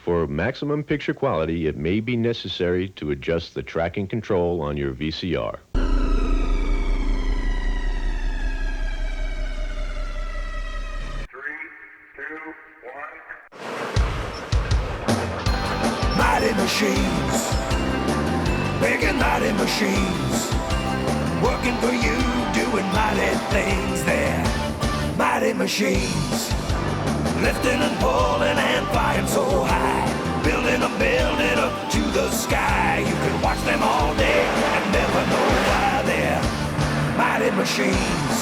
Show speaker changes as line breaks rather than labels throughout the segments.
For maximum picture quality, it may be necessary to adjust the tracking control on your VCR.
Mighty machines, big and mighty machines, working for you, doing mighty things there. Mighty machines, lifting and pulling and flying so high, building a building up to the sky. You can watch them all day and never know why they're mighty machines.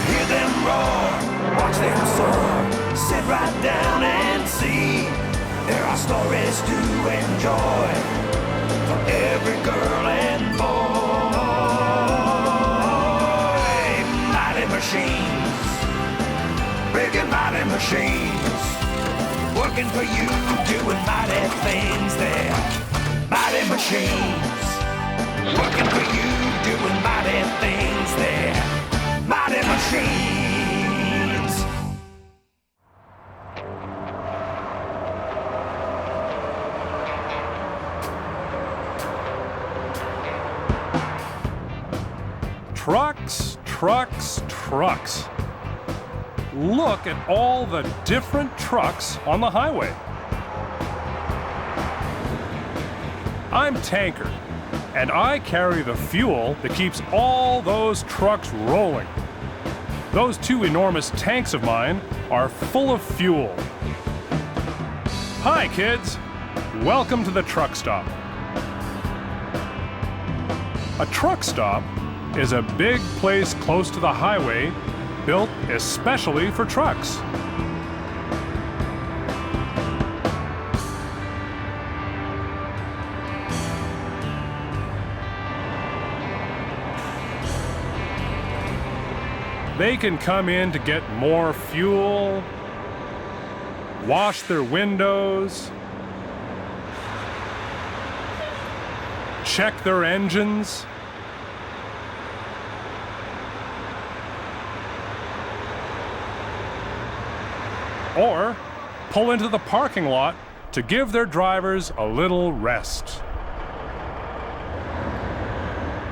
Hear them roar, watch them soar, sit right down and see. There are stories to enjoy for every girl and boy. Mighty machines, big and mighty machines, working for you, doing mighty things there. Mighty machines, working for you, doing mighty things there. Mighty machines.
Trucks, trucks, trucks. Look at all the different trucks on the highway. I'm Tanker, and I carry the fuel that keeps all those trucks rolling. Those two enormous tanks of mine are full of fuel. Hi, kids. Welcome to the truck stop. A truck stop is a big place close to the highway built especially for trucks. They can come in to get more fuel, wash their windows, check their engines, or pull into the parking lot to give their drivers a little rest.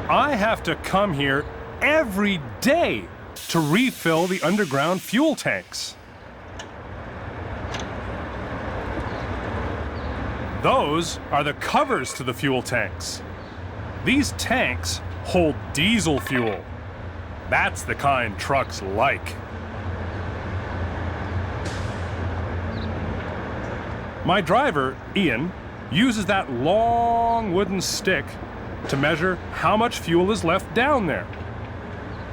I have to come here every day to refill the underground fuel tanks. Those are the covers to the fuel tanks. These tanks hold diesel fuel. That's the kind trucks like. My driver, Ian, uses that long wooden stick to measure how much fuel is left down there.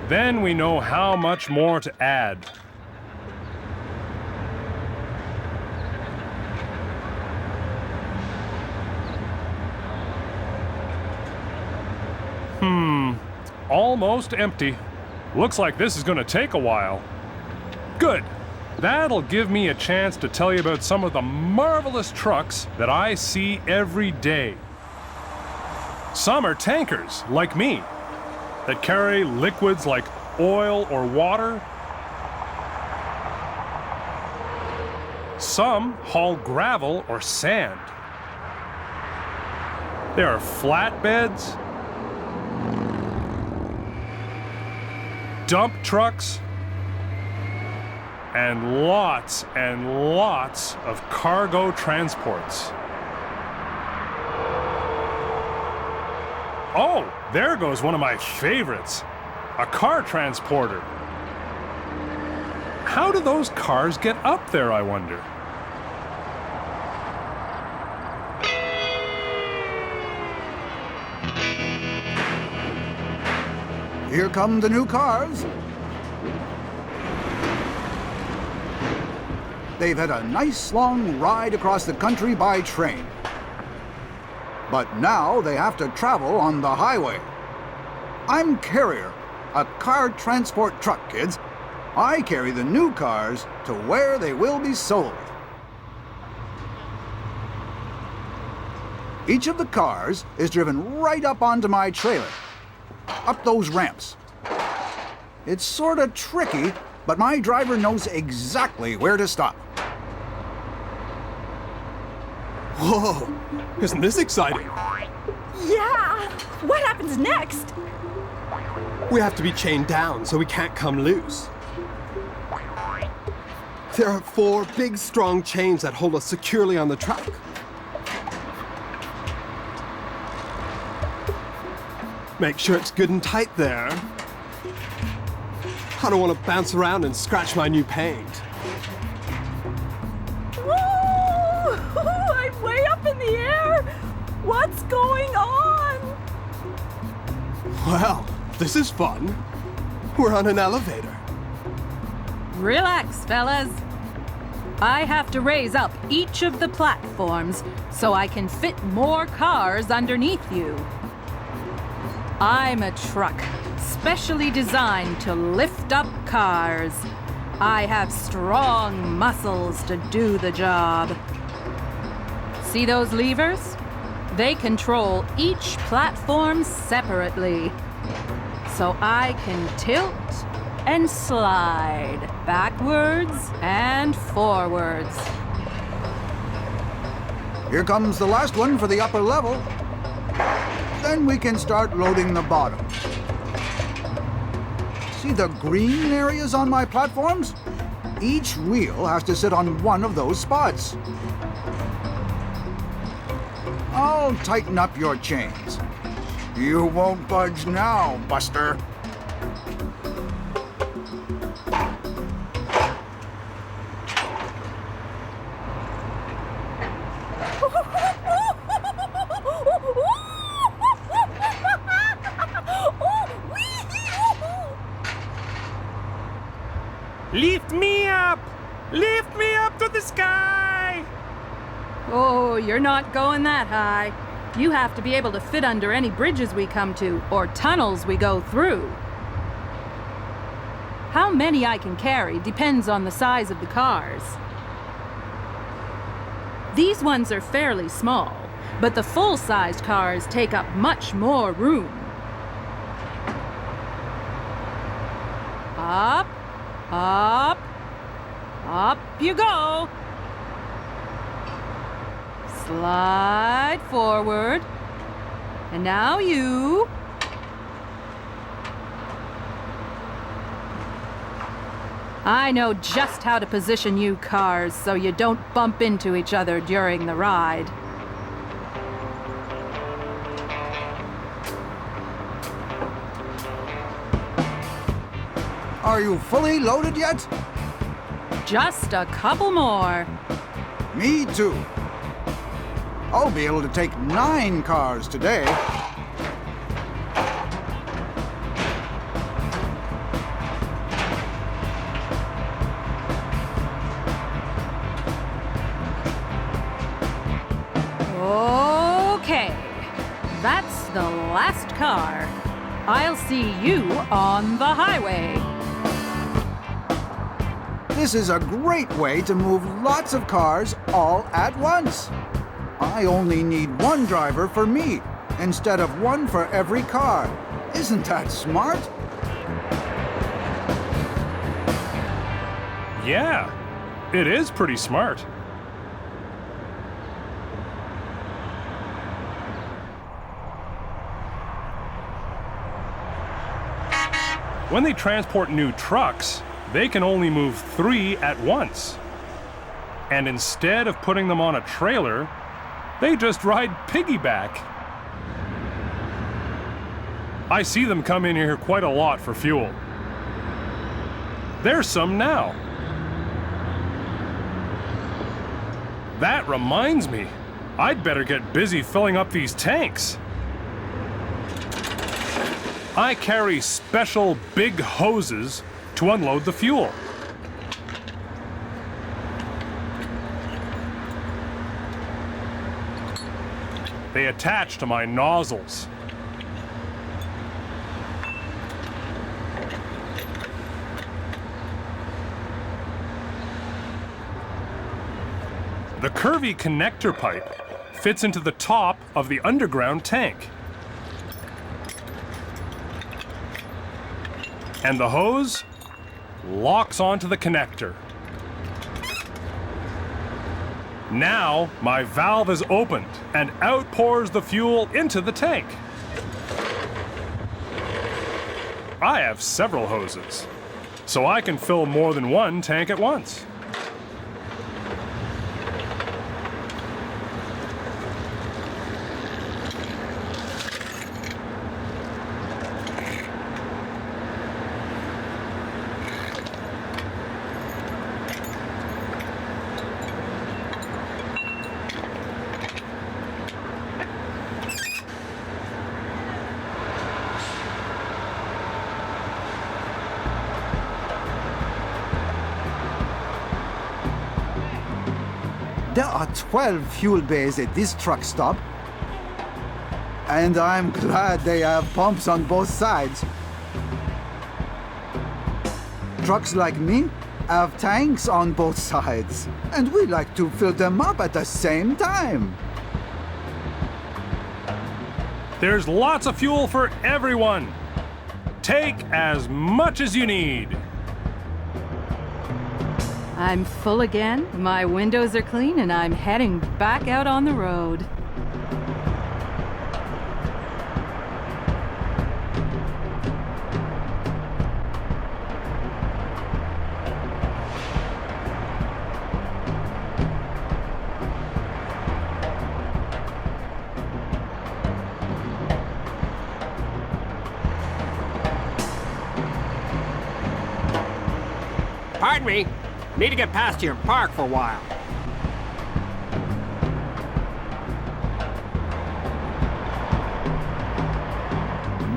Then we know how much more to add. Almost empty. Looks like this is going to take a while. Good. That'll give me a chance to tell you about some of the marvelous trucks that I see every day. Some are tankers, like me, that carry liquids like oil or water. Some haul gravel or sand. There are flatbeds, dump trucks, and lots of cargo transports. Oh, there goes one of my favorites, a car transporter. How do those cars get up there, I wonder?
Here come the new cars. They've had a nice long ride across the country by train. But now they have to travel on the highway. I'm Carrier, a car transport truck, kids. I carry the new cars to where they will be sold. Each of the cars is driven right up onto my trailer, up those ramps. It's sort of tricky, but my driver knows exactly where to stop.
Whoa, isn't this exciting?
Yeah! What happens next?
We have to be chained down so we can't come loose. There are 4 big, strong chains that hold us securely on the truck. Make sure it's good and tight there. I don't want to bounce around and scratch my new paint.
Woo! I'm way up in the air! What's going on?
Well, this is fun. We're on an elevator.
Relax, fellas. I have to raise up each of the platforms so I can fit more cars underneath you. I'm a truck, specially designed to lift up cars. I have strong muscles to do the job. See those levers? They control each platform separately. So I can tilt and slide backwards and forwards.
Here comes the last one for the upper level. Then we can start loading the bottom. See the green areas on my platforms? Each wheel has to sit on one of those spots. I'll tighten up your chains. You won't budge now, Buster.
Lift me up! Lift me up to the sky!
Oh, you're not going that high. You have to be able to fit under any bridges we come to or tunnels we go through. How many I can carry depends on the size of the cars. These ones are fairly small, but the full-sized cars take up much more room. Up, up, up you go. Slide forward. And now you. I know just how to position you cars so you don't bump into each other during the ride.
Are you fully loaded yet?
Just a couple more.
Me too. I'll be able to take 9 cars today.
Okay, that's the last car. I'll see you on the highway.
This is a great way to move lots of cars all at once. I only need 1 driver for me, instead of 1 for every car. Isn't that smart?
Yeah, it is pretty smart. When they transport new trucks, they can only move 3 at once. And instead of putting them on a trailer, they just ride piggyback. I see them come in here quite a lot for fuel. There's some now. That reminds me, I'd better get busy filling up these tanks. I carry special big hoses to unload the fuel. They attach to my nozzles. The curvy connector pipe fits into the top of the underground tank. And the hose locks onto the connector. Now, my valve is opened, and out pours the fuel into the tank. I have several hoses, so I can fill more than one tank at once.
There are 12 fuel bays at this truck stop. And I'm glad they have pumps on both sides. Trucks like me have tanks on both sides, and we like to fill them up at the same time.
There's lots of fuel for everyone. Take as much as you need.
I'm full again, my windows are clean, and I'm heading back out on the road.
Pardon me. Need to get past here and park for a while.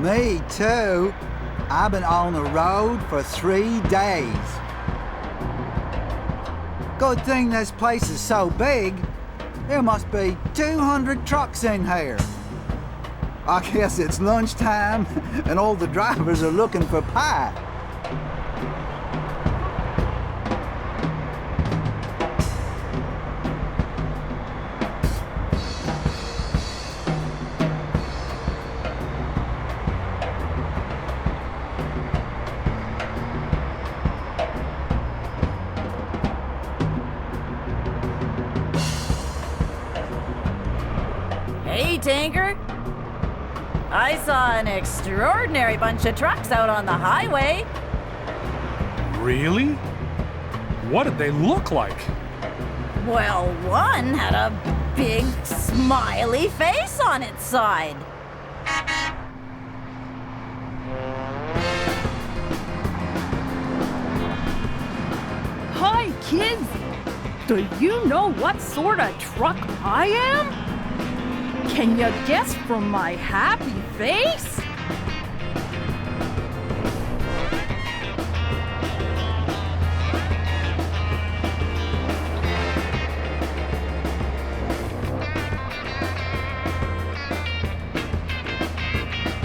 Me too. I've been on the road for 3 days. Good thing this place is so big. There must be 200 trucks in here. I guess it's lunchtime and all the drivers are looking for pie.
Hey, Tanker. I saw an extraordinary bunch of trucks out on the highway.
Really? What did they look like?
Well, one had a big smiley face on its side.
Hi, kids! Do you know what sort of truck I am? Can you guess from my happy face?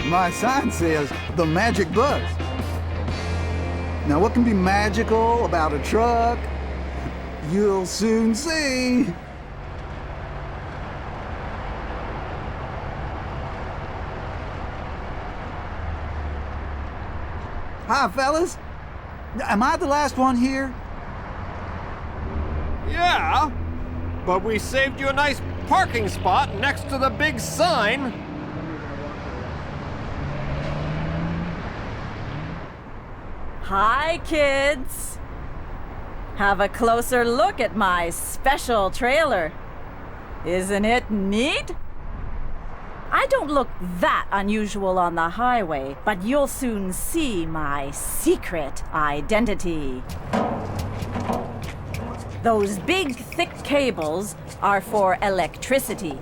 My sign says the Magic Bus. Now, what can be magical about a truck? You'll soon see. Hi, fellas. Am I the last one here?
Yeah, but we saved you a nice parking spot next to the big sign.
Hi, kids. Have a closer look at my special trailer. Isn't it neat? I don't look that unusual on the highway, but you'll soon see my secret identity. Those big, thick cables are for electricity.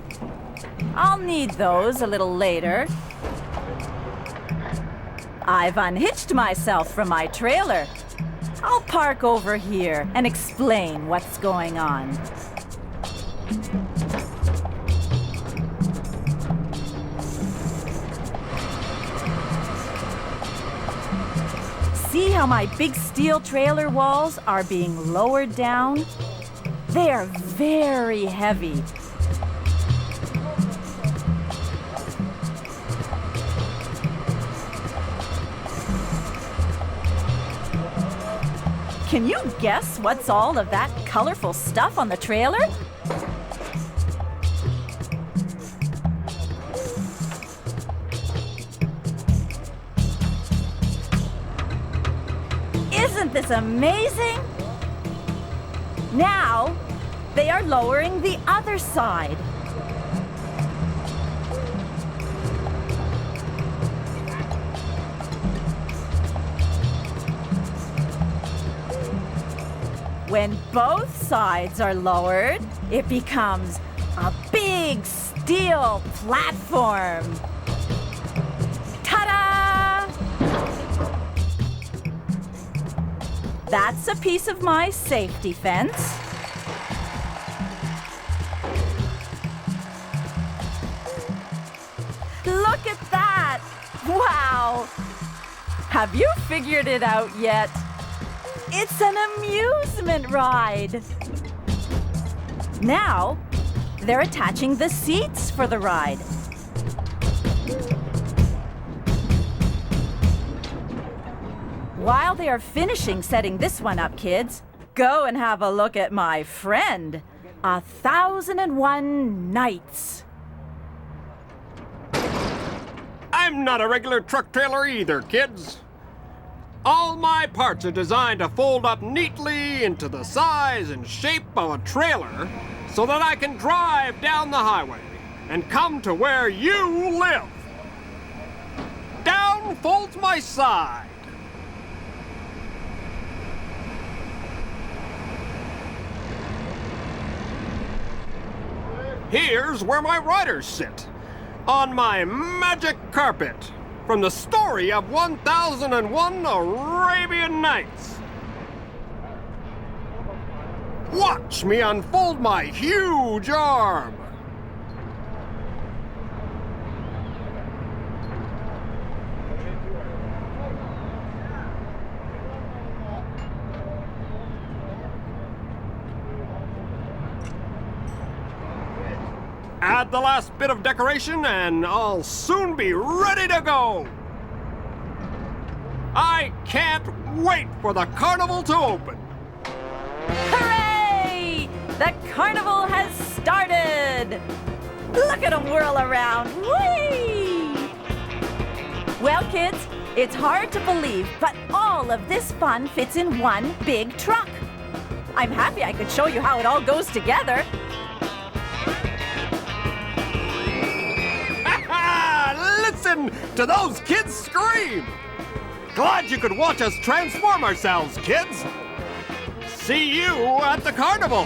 I'll need those a little later. I've unhitched myself from my trailer. I'll park over here and explain what's going on. See how my big steel trailer walls are being lowered down? They are very heavy. Can you guess what's all of that colorful stuff on the trailer? Isn't this amazing? Now, they are lowering the other side. When both sides are lowered, it becomes a big steel platform. Ta-da! That's a piece of my safety fence. Look at that! Wow! Have you figured it out yet? It's an amusement ride. Now, they're attaching the seats for the ride. While they are finishing setting this one up, kids, go and have a look at my friend, 1001 Nights.
I'm not a regular truck trailer either, kids. All my parts are designed to fold up neatly into the size and shape of a trailer so that I can drive down the highway and come to where you live. Down folds my side. Here's where my riders sit, on my magic carpet, from the story of 1001 Arabian Nights. Watch me unfold my huge arm. Add the last bit of decoration and I'll soon be ready to go. I can't wait for the carnival to open.
Hooray! The carnival has started! Look at them whirl around. Whee! Well, kids, it's hard to believe, but all of this fun fits in one big truck. I'm happy I could show you how it all goes together.
Listen to those kids scream! Glad you could watch us transform ourselves, kids! See you at the carnival!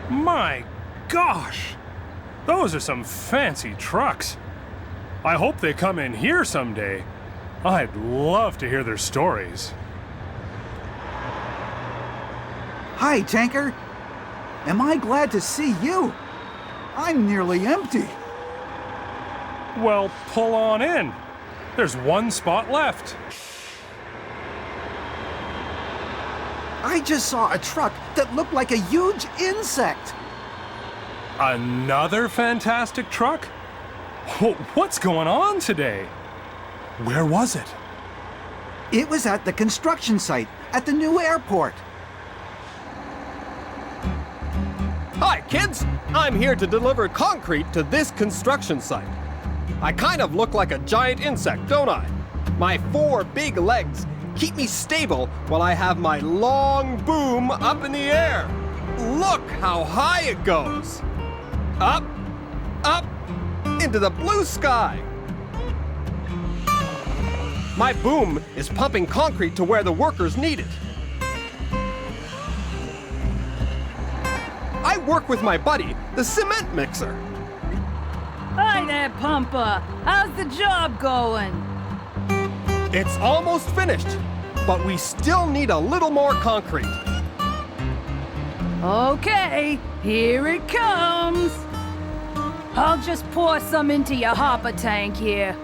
My gosh! Those are some fancy trucks. I hope they come in here someday. I'd love to hear their stories.
Hi, Tanker. Am I glad to see you? I'm nearly empty.
Well, pull on in. There's one spot left.
I just saw a truck that looked like a huge insect.
Another fantastic truck? What's going on today? Where was it?
It was at the construction site at the new airport.
Hi, kids! I'm here to deliver concrete to this construction site. I kind of look like a giant insect, don't I? My 4 big legs keep me stable while I have my long boom up in the air. Look how high it goes. Up, up, into the blue sky. My boom is pumping concrete to where the workers need it. I work with my buddy, the cement mixer.
Hi there, Pumper. How's the job going?
It's almost finished, but we still need a little more concrete.
Okay, here it comes. I'll just pour some into your hopper tank here.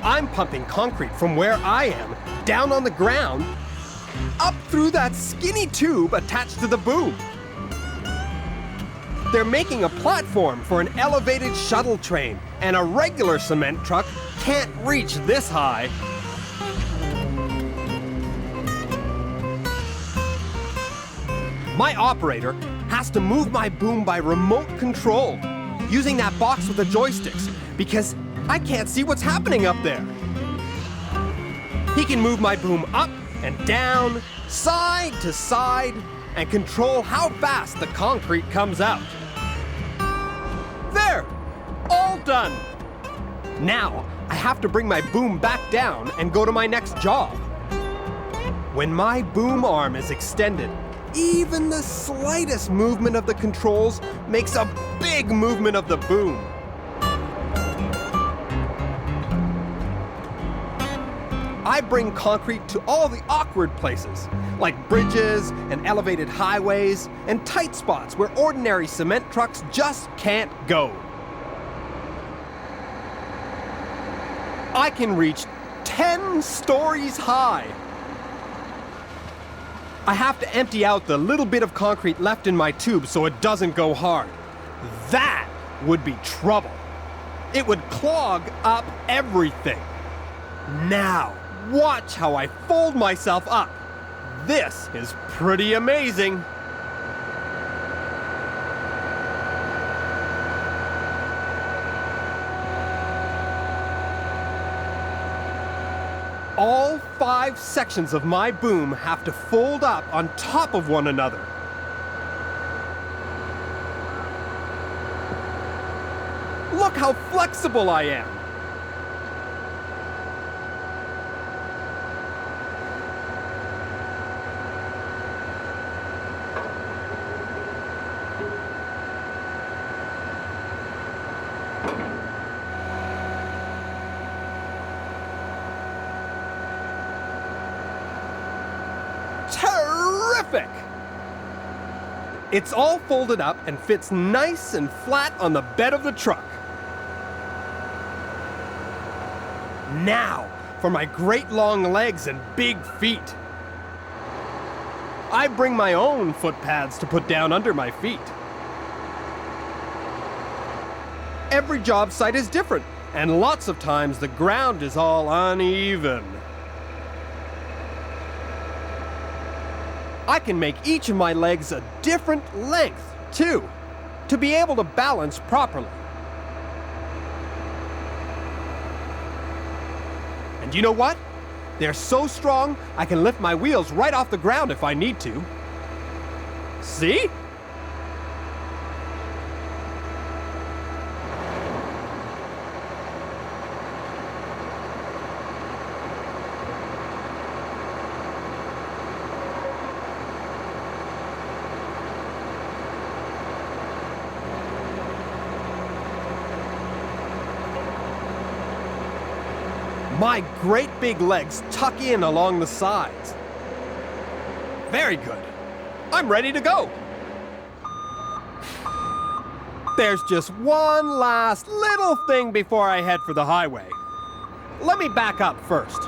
I'm pumping concrete from where I am, down on the ground, up through that skinny tube attached to the boom. They're making a platform for an elevated shuttle train, and a regular cement truck can't reach this high. My operator has to move my boom by remote control, using that box with the joysticks, because I can't see what's happening up there. He can move my boom up and down, side to side, and control how fast the concrete comes out. There! All done! Now, I have to bring my boom back down and go to my next job. When my boom arm is extended, even the slightest movement of the controls makes a big movement of the boom. I bring concrete to all the awkward places, like bridges and elevated highways and tight spots where ordinary cement trucks just can't go. I can reach 10 stories high. I have to empty out the little bit of concrete left in my tube so it doesn't go hard. That would be trouble. It would clog up everything. Now, watch how I fold myself up. This is pretty amazing. All 5 sections of my boom have to fold up on top of one another. Look how flexible I am. Terrific! It's all folded up and fits nice and flat on the bed of the truck. Now, for my great long legs and big feet. I bring my own foot pads to put down under my feet. Every job site is different, and lots of times the ground is all uneven. I can make each of my legs a different length, too, to be able to balance properly. And you know what? They're so strong, I can lift my wheels right off the ground if I need to. See? My great big legs tuck in along the sides. Very good. I'm ready to go. There's just one last little thing before I head for the highway. Let me back up first.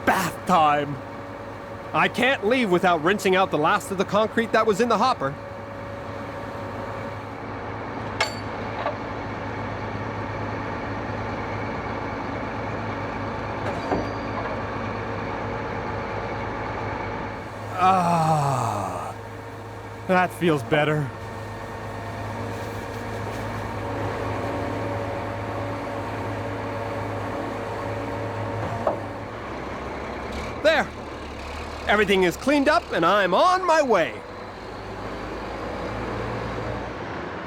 Bath time. I can't leave without rinsing out the last of the concrete that was in the hopper. Ah, that feels better. There. Everything is cleaned up and I'm on my way.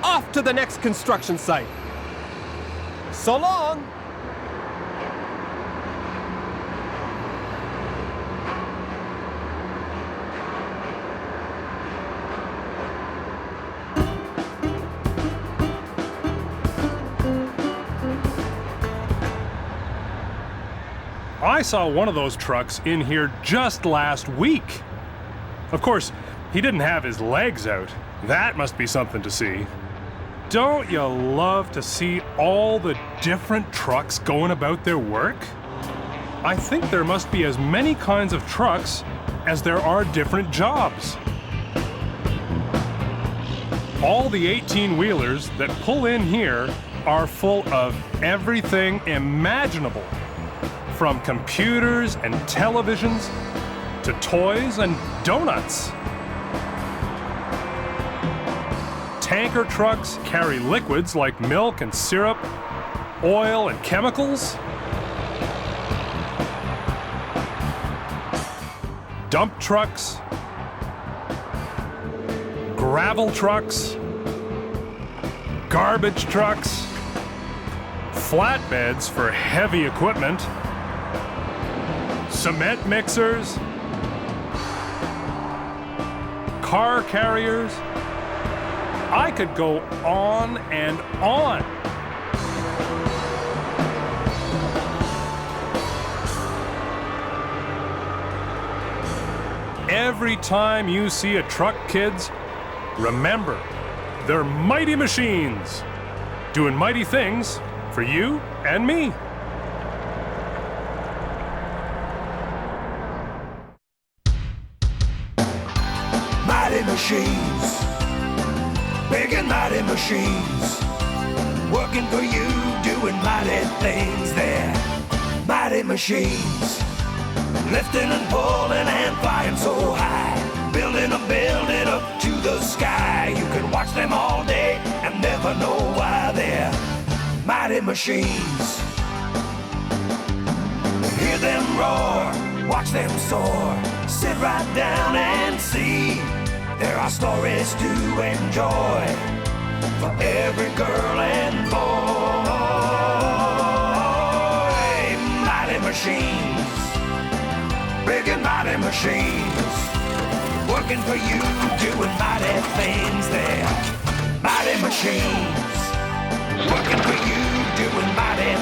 Off to the next construction site. So long.
I saw one of those trucks in here just last week. Of course, he didn't have his legs out. That must be something to see. Don't you love to see all the different trucks going about their work? I think there must be as many kinds of trucks as there are different jobs. All the 18-wheelers that pull in here are full of everything imaginable, from computers and televisions to toys and donuts. Tanker trucks carry liquids like milk and syrup, oil and chemicals. Dump trucks, gravel trucks, garbage trucks, flatbeds for heavy equipment, cement mixers, car carriers. I could go on and on. Every time you see a truck, kids, remember, they're mighty machines, doing mighty things for you and me.
Mighty machines, big and mighty machines, working for you, doing mighty things there. Mighty machines, lifting and pulling and flying so high, building a building up to the sky. You can watch them all day and never know why they're mighty machines. Hear them roar, watch them soar, sit right down and see. There are stories to enjoy for every girl and boy. Mighty machines, big and mighty machines, working for you, doing mighty things there. Mighty machines, working for you, doing mighty